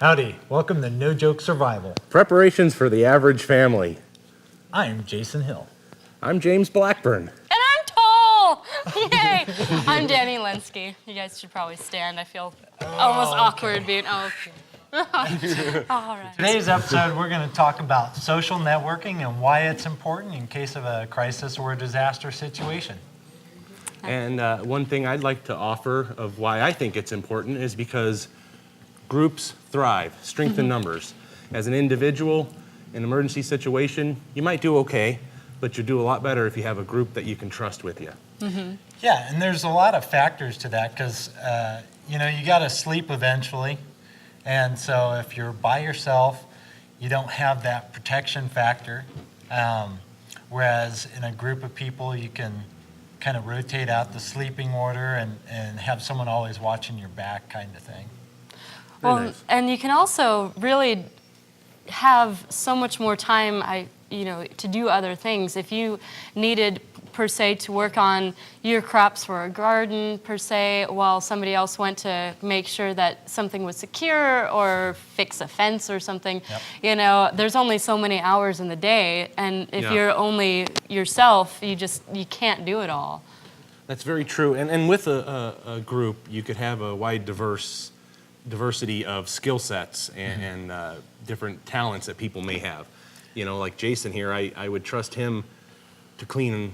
Howdy, welcome to No Joke Survival. Preparations for the average family. I'm Jason Hill. I'm James Blackburn. And I'm tall! Yay! I'm Danny Linsky. You guys should probably stand. I feel almost awkward being, okay. All right. Today's episode, we're going to talk about social networking and why it's important in case of a crisis or a disaster situation. And one thing I'd like to offer of why I think it's important is because groups thrive, strength in numbers. As an individual, in an emergency situation, you might do okay, but you do a lot better if you have a group that you can trust with you. Yeah, and there's a lot of factors to that because, you got to sleep eventually. And so if you're by yourself, you don't have that protection factor. Whereas in a group of people, you can kind of rotate out the sleeping order and have someone always watching your back kind of thing. Well, nice. and you can also really have so much more time, to do other things. If you needed, per se, to work on your crops for a garden, per se, while somebody else went to make sure that something was secure or fix a fence or something, there's only so many hours in the day, and if you're only yourself, you can't do it all. That's very true. And with a group, you could have a wide diversity of skill sets and different talents that people may have. Like Jason here, I would trust him to clean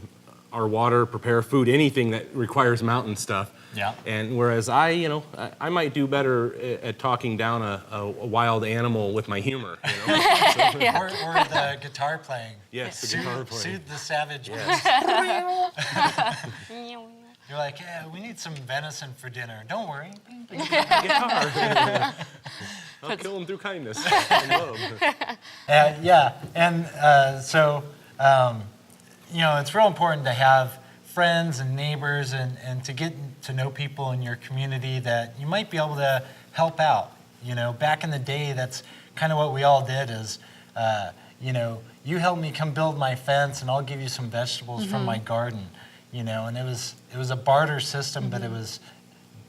our water, prepare food, anything that requires mountain stuff. Yeah. And whereas I might do better at talking down a wild animal with my humor. Or the guitar playing. Yes, the guitar playing. Soothe the savage. You're like, yeah, we need some venison for dinner. Don't worry. Guitar. I'll kill him through kindness and love. It's real important to have friends and neighbors and to get to know people in your community that you might be able to help out. Back in the day, that's kind of what we all did is, you help me come build my fence and I'll give you some vegetables from my garden. And it was a barter system, but it was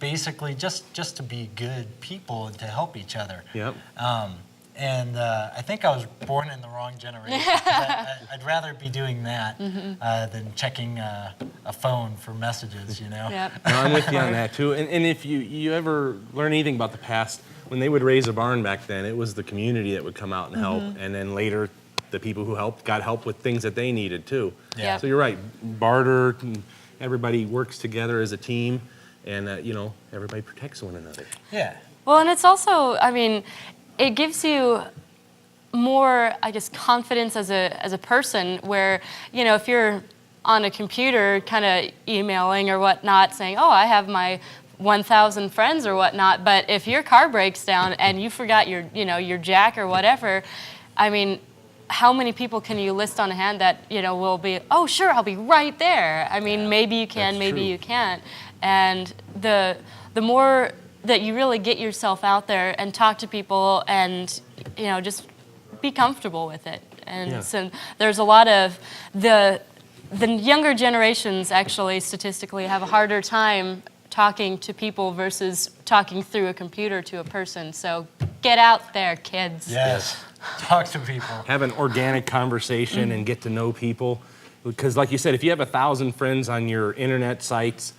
basically just to be good people and to help each other. Yep. I think I was born in the wrong generation. I'd rather be doing that than checking a phone for messages, Yep. No, I'm with you on that too. And if you ever learn anything about the past, when they would raise a barn back then, it was the community that would come out and help, and then later the people who helped got help with things that they needed too. Yeah. So you're right, barter, everybody works together as a team, and everybody protects one another. Yeah. Well, and it's also, it gives you more, confidence as a person where, if you're on a computer kind of emailing or whatnot saying, oh, I have my 1,000 friends or whatnot, but if your car breaks down and you forgot your jack or whatever, how many people can you list on a hand that, will be, oh, sure, I'll be right there. Maybe you can, That's maybe true. you can't. And the more that you really get yourself out there and talk to people and, just be comfortable with it. And so there's a lot of the younger generations actually statistically have a harder time talking to people versus talking through a computer to a person. So get out there, kids. Yes. Talk to people. Have an organic conversation and get to know people. Because like you said, if you have 1,000 friends on your internet sites,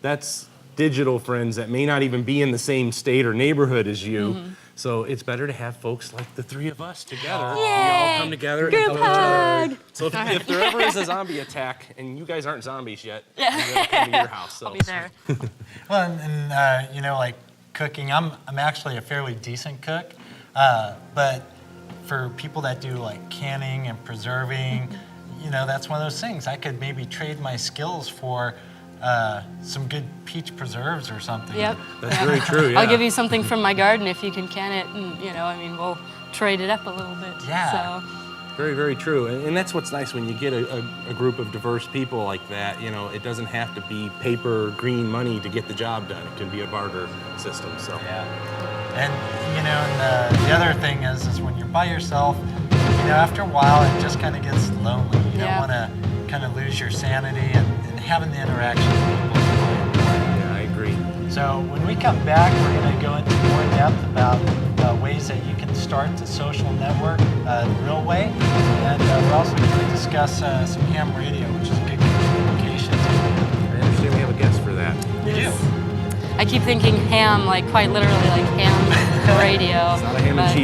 that's digital friends that may not even be in the same state or neighborhood as you. So it's better to have folks like the three of us together. We all come together and help each other. So if there ever is a zombie attack, and you guys aren't zombies yet, you gotta come to your house. So. I'll be there. Well, and like cooking, I'm actually a fairly decent cook, but for people that do like canning and preserving, that's one of those things. I could maybe trade my skills for some good peach preserves or something. Yep. That's very true, yeah. I'll give you something from my garden if you can can it, and we'll trade it up a little bit. Yeah. So. Very, very true. And that's what's nice when you get a group of diverse people like that. It doesn't have to be paper, green money to get the job done. It can be a barter system. So. Yeah. And, and the other thing is when you're by yourself, after a while it just kind of gets lonely. You don't want to kind of lose your sanity and having the interaction with people. Yeah, I agree. So when we come back, we're going to go into more depth about ways ways that you can start to social network the real way. And we're also going to discuss some ham radio, which is a good communication tool. I understand we have a guest for that. We do. I keep thinking ham, like quite literally like ham radio. Not a ham and but- cheese.